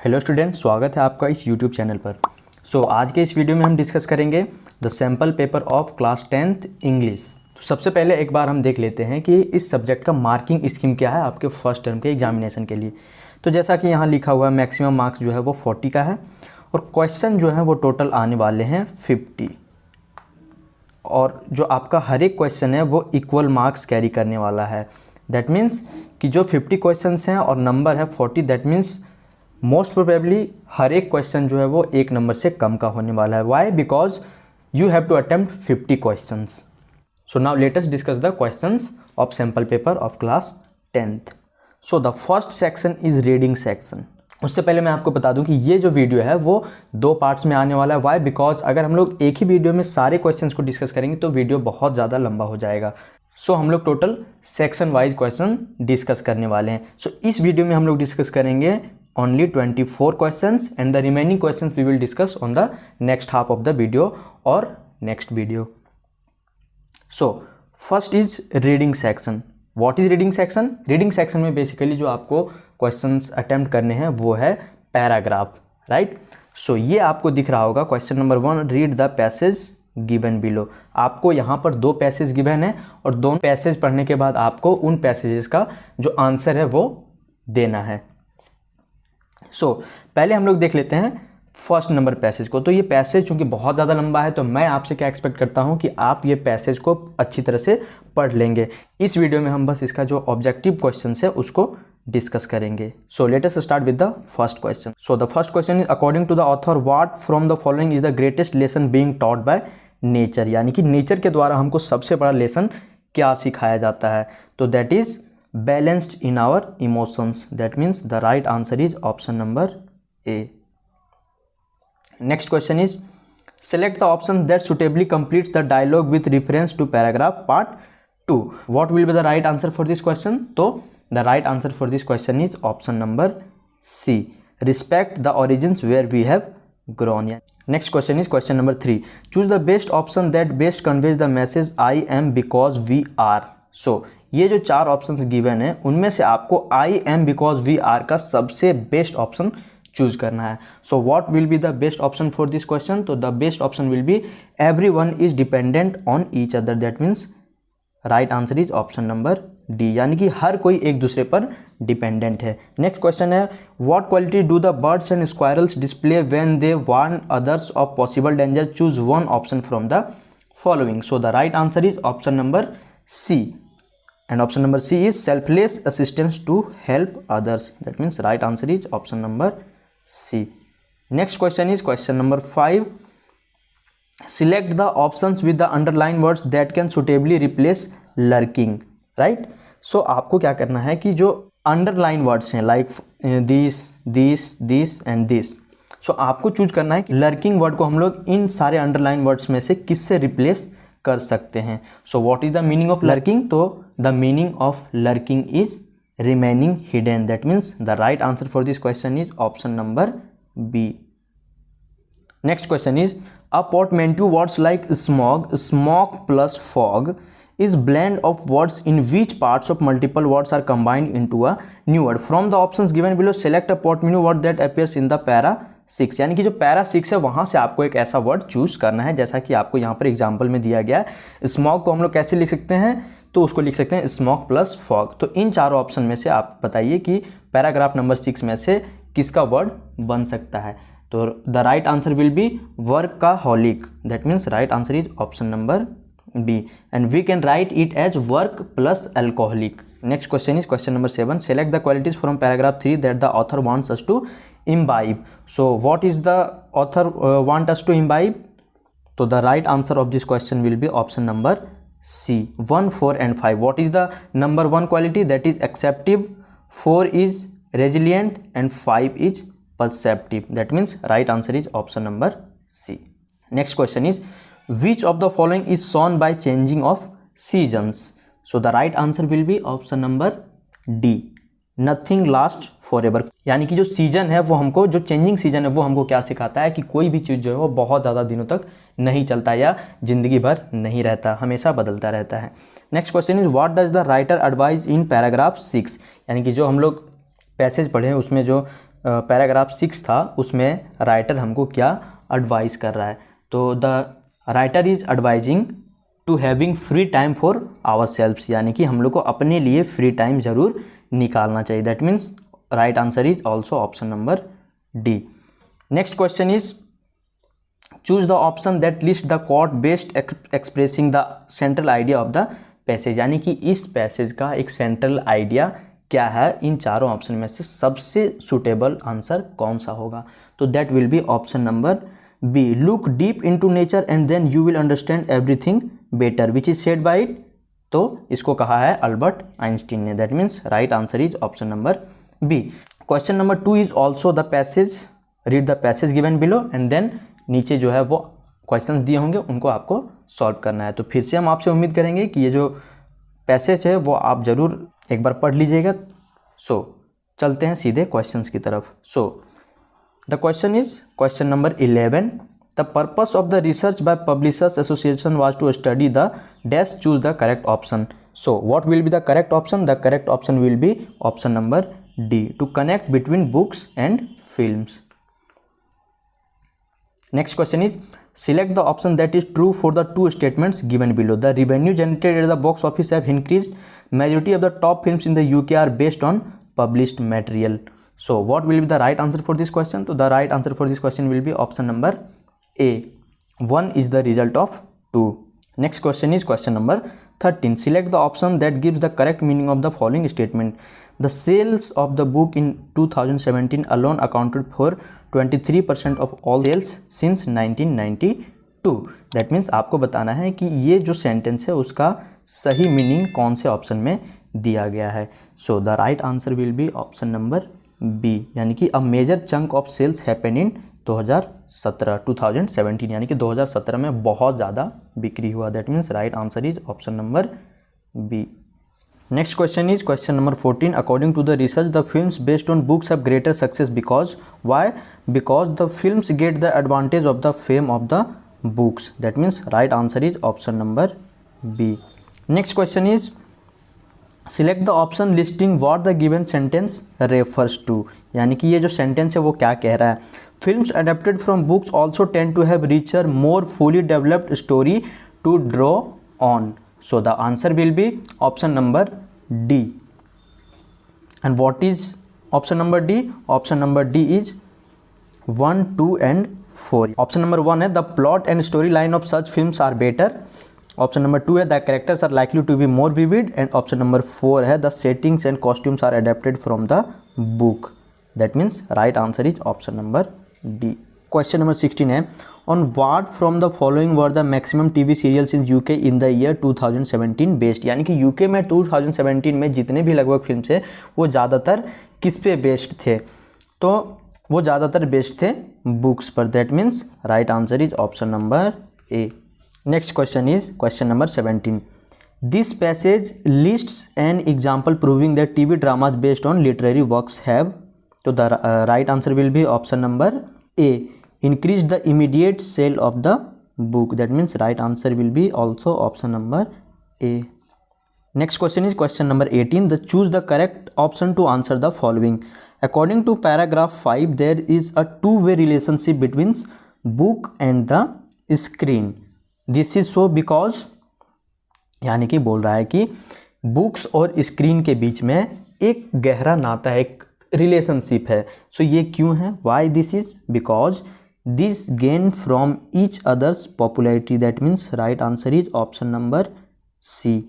Hello student, स्वागत है आपका इस यूट्यूब चैनल पर। आज के इस वीडियो में हम डिस्कस करेंगे the sample paper of class 10th English. तो सबसे पहले एक बार हम देख लेते हैं कि इस सब्जेक्ट का मार्किंग स्कीम क्या है आपके फर्स्ट टर्म के एग्जामिनेशन के लिए। तो जैसा कि यहाँ लिखा हुआ है, मैक्सिमम मार्क्स जो है वो 40 का है और क्वेश्चन जो है वो टोटल आने वाले हैं 50। और जो आपका हर एक क्वेश्चन है वो इक्वल मार्क्स कैरी करने वाला है। दैट मीन्स कि जो 50 क्वेश्चंस हैं और नंबर है 40, दैट मीन्स मोस्ट प्रोबेबली हर एक क्वेश्चन जो है वो एक नंबर से कम का होने वाला है। Why? Because you have to attempt 50 questions. So now let us discuss the questions of sample paper of class 10th। So the first section is reading section. उससे पहले मैं आपको बता दूं कि ये जो वीडियो है वो 2 पार्ट्स में आने वाला है। वाई? बिकॉज अगर हम लोग एक ही वीडियो में सारे क्वेश्चंस को डिस्कस करेंगे तो वीडियो बहुत ज़्यादा लंबा हो जाएगा। सो हम लोग total section wise question discuss करने वाले हैं। सो इस वीडियो में हम लोग डिस्कस करेंगे only 24 questions and the remaining questions we will discuss on the next half of the video or next video. So first is reading section. What is reading section? Reading section में basically जो आपको questions attempt करने हैं वो है paragraph, right? So ये आपको दिख रहा होगा question number 1, read the passage given below। आपको यहाँ पर 2 पैसेज गिवन है और दोनों पैसेज पढ़ने के बाद आपको उन पैसेजेस का जो आंसर है वो देना है। पहले हम लोग देख लेते हैं फर्स्ट नंबर पैसेज को। तो ये पैसेज चूंकि बहुत ज़्यादा लंबा है तो मैं आपसे क्या एक्सपेक्ट करता हूँ कि आप ये पैसेज को अच्छी तरह से पढ़ लेंगे। इस वीडियो में हम बस इसका जो ऑब्जेक्टिव क्वेश्चन है उसको डिस्कस करेंगे। So let us start with the first question. So the first question is according to the author what from the following is the greatest lesson being taught by nature. यानी कि nature के द्वारा हमको सबसे बड़ा lesson क्या सिखाया जाता है? तो that is balanced in our emotions. That means the right answer is option number A. Next question is select the options that suitably completes the dialogue with reference to paragraph part 2. What will be the right answer for this question? So the right answer for this question is option number C. Respect the origins where we have grown. Next question is question number 3. Choose the best option that best conveys the message I am because we are. So ये जो 4 options given है उनमें से आपको I am because we are का सबसे best option choose करना है। So what will be the best option for this question? तो the best option will be everyone is dependent on each other. That means right answer is option number D, यानी कि हर कोई एक दूसरे पर डिपेंडेंट है। नेक्स्ट क्वेश्चन है what quality do the birds and squirrels display when they warn others of possible danger? Choose one option from the following. So the right answer is option number c, and option number C is selfless assistance to help others. That means right answer is option number C. Next question is question number 5. Select the options with the underlined words that can suitably replace lurking. Right? So आपको क्या करना है कि जो underlined words हैं like this and this, so आपको choose करना है कि lurking word को हम लोग इन सारे underlined words में से किससे रिप्लेस कर सकते हैं। So what is the meaning of lurking? तो the meaning of lurking is remaining hidden. That means the right answer for this question is option number B. Next question is a portmanteau words like smog, smoke plus fog is blend of words in which parts of multiple words are combined into a new word. From the options given below select a portmanteau word that appears in the para 6। यानी कि जो para 6 है वहाँ से आपको एक ऐसा word choose करना है जैसा कि आपको यहाँ पर एग्जाम्पल में दिया गया है। स्मॉग को हम लोग कैसे लिख सकते हैं? तो उसको लिख सकते हैं स्मॉक प्लस फॉग। तो इन चारों ऑप्शन में से आप बताइए कि पैराग्राफ नंबर 6 में से किसका वर्ड बन सकता है? तो the right answer will B workaholic. That means right answer is option number B and we can write it as work plus alcoholic. Next question is question number 7. Select the qualities from paragraph 3 that the author wants us to imbibe. So what is the author want us to imbibe? So the right answer of this question will be option number C, 1, 4 and 5. What is the number 1 quality? That is acceptive, 4 is resilient and 5 is perceptive. That means right answer is option number C. Next question is which of the following is shown by changing of seasons? So the right answer will be option number D, nothing lasts forever। यानी कि जो season है वो हमको, जो changing season है वो हमको क्या सिखाता है कि कोई भी चीज़ जो है वो बहुत ज़्यादा दिनों तक नहीं चलता या जिंदगी भर नहीं रहता, हमेशा बदलता रहता है। Next question is what does the writer advise in paragraph 6। यानी कि जो हम लोग पैसेज पढ़े हैं उसमें जो पैराग्राफ 6 था उसमें राइटर हमको क्या एडवाइस कर रहा है, तो the writer is advising to having free time for our selfs, यानी कि हम लोग को अपने लिए फ्री टाइम ज़रूर निकालना चाहिए। That means right answer is also option number d. Next question is choose the option that list the quote best expressing the central idea of the passage, यानी कि इस पैसेज का एक सेंट्रल आइडिया क्या है, इन चारों ऑप्शन में से सबसे सुटेबल आंसर कौन सा होगा, तो that will be option number b. Look deep into nature and then you will understand everything better which is said by it, तो इसको कहा है अल्बर्ट आइंस्टीन ने। That means right answer is option number b. Question number 2 is also the passage, read the passage given below and then नीचे जो है वो questions दिए होंगे उनको आपको सॉल्व करना है। तो फिर से हम आपसे उम्मीद करेंगे कि ये जो पैसेज है वो आप ज़रूर एक बार पढ़ लीजिएगा। सो चलते हैं सीधे क्वेश्चंस की तरफ। So the question is question number 11, the purpose of the research by publishers association was to study the dash, choose the correct option. So what will be the correct option, the correct option will be option number d, to connect between books and films. Next question is select the option that is true for the two statements given below. The revenue generated at the box office have increased. Majority of the top films in the UK are based on published material. So what will be the right answer for this question? So the right answer for this question will be option number A. 1 is the result of 2. Next question is question number 13. Select the option that gives the correct meaning of the following statement. The sales of the book in 2017 alone accounted for 23% of all sales since 1992. That means आपको बताना है कि ये जो sentence है उसका सही meaning कौन से ऑप्शन में दिया गया है। So the right answer will be option number b, यानी कि a major chunk of sales happen in 2017, यानी कि 2017 में बहुत ज़्यादा बिक्री हुआ। That means right answer is option number b. Next question is question number 14. According to the research, the films based on books have greater success because why? Because the films get the advantage of the fame of the books. That means right answer is option number B. Next question is select the option listing what the given sentence refers to. यानी कि ये जो sentence है वो क्या कह रहा है? Films adapted from books also tend to have richer, more fully developed story to draw on. So the answer will be option number D. And what is option number D? Option number D is 1, 2 and 4. Option number 1 है the plot and storyline of such films are better. Option number 2 है the characters are likely to be more vivid. And option number 4 है the settings and costumes are adapted from the book. That means right answer is option number D. Question number 16 है on what from the following were the maximum TV serials in UK in the year 2017 based, यानी कि UK में 2017 में जितने भी लगभग film थे वो ज़्यादातर किस पे बेस्ड थे, तो वो ज़्यादातर बेस्ड थे बुक्स पर। That means right answer is option number A. Next question is question number 17. This passage lists an example proving that TV dramas based on literary works have, तो the right answer will be option number A, increase the immediate sale of the book. That means right answer will be also option number A. Next question is question number 18. The choose the correct option to answer the following. According to paragraph 5, there is a two-way relationship between book and the screen. This is so because, यानी कि बोल रहा है कि books और screen के बीच में एक गहरा नाता है, एक रिलेशनशिप है। सो ये क्यों है? Why this is because this gain from each others popularity. That means right answer is option number c.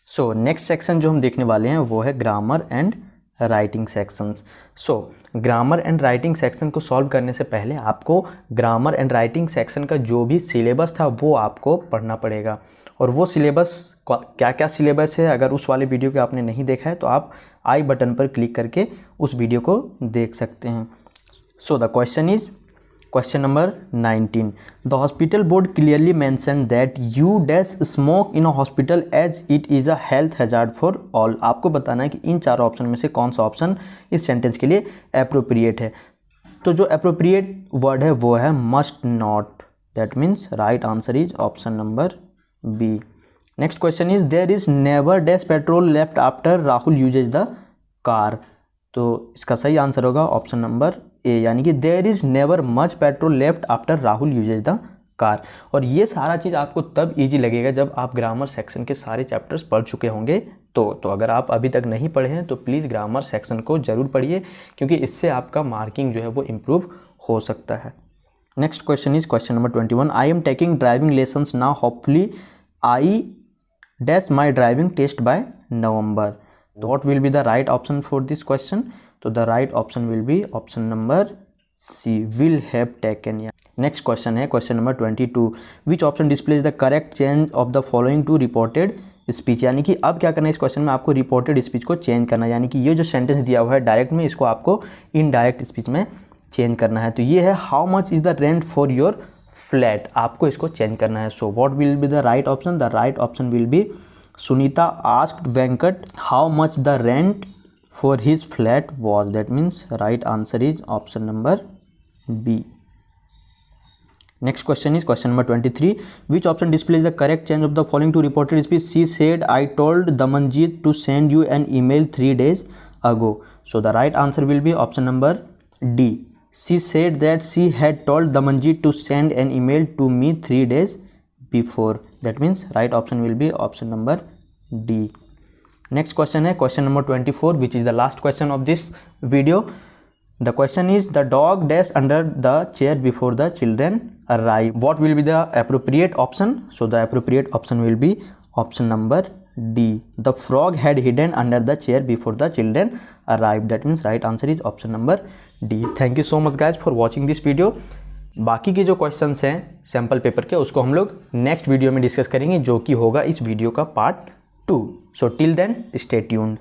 So next section जो हम देखने वाले हैं वो है grammar and writing sections. So grammar and writing section को सॉल्व करने से पहले आपको ग्रामर एंड राइटिंग सेक्शन का जो भी सिलेबस था वो आपको पढ़ना पड़ेगा। और वो सिलेबस क्या क्या सिलेबस है, अगर उस वाले वीडियो को आपने नहीं देखा है तो आप आई बटन पर क्लिक करके उस वीडियो को देख सकते हैं। So the question is question number 19. The hospital board clearly mention that you dash smoke in a hospital as it is a health hazard for all. आपको बताना है कि इन चारों ऑप्शन में से कौन सा ऑप्शन इस सेंटेंस के लिए अप्रोप्रिएट है। तो जो अप्रोप्रिएट वर्ड है वो है must not. That means right answer is option number B. Next question is there is never dash petrol left after Rahul uses the car. तो इसका सही आंसर होगा ऑप्शन नंबर ए, यानी कि there is never much petrol left after Rahul uses the car. और ये सारा चीज़ आपको तब इजी लगेगा जब आप ग्रामर सेक्शन के सारे चैप्टर्स पढ़ चुके होंगे। तो अगर आप अभी तक नहीं पढ़े हैं तो प्लीज़ ग्रामर सेक्शन को ज़रूर पढ़िए, क्योंकि इससे आपका मार्किंग जो है वो इम्प्रूव हो सकता है। Next question is question number 21। I am taking driving lessons now, hopefully I dash my driving test by November. What will be the right option for this question? So the right option will be option number C, will have taken। Next question है question number 22। Which option displays the correct change of the following to reported speech? यानी कि अब क्या करना है इस question में, आपको रिपोर्टेड स्पीच को चेंज करना है, यानी कि ये जो सेंटेंस दिया हुआ है डायरेक्ट में, इसको आपको इनडायरेक्ट स्पीच में चेंज करना है। तो ये है how much is the rent for your flat, आपको इसको चेंज करना है। So what will be the right option? The right option will B Sunita asked Venkat how much the rent for his flat was. That means right answer is option number B. Next question is question number 23. Which option displays the correct change of the following to reported speech? She said, I told Damanjit to send you an email 3 days ago. So the right answer will be option number D. She said that she had told Damanjit to send an email to me 3 days before. That means right option will be option number D. Next question है question number 24, which is the last question of this video. The question is the dog dash under the chair before the children arrive. What will be the appropriate option? So the appropriate option will be option number D. The frog had hidden under the chair before the children arrived. That means right answer is option number D. Thank you so much guys for watching this video. बाकी के जो questions हैं sample paper के, उसको हम लोग next video में discuss करेंगे, जो कि होगा इस वीडियो का part 2। So till then stay tuned.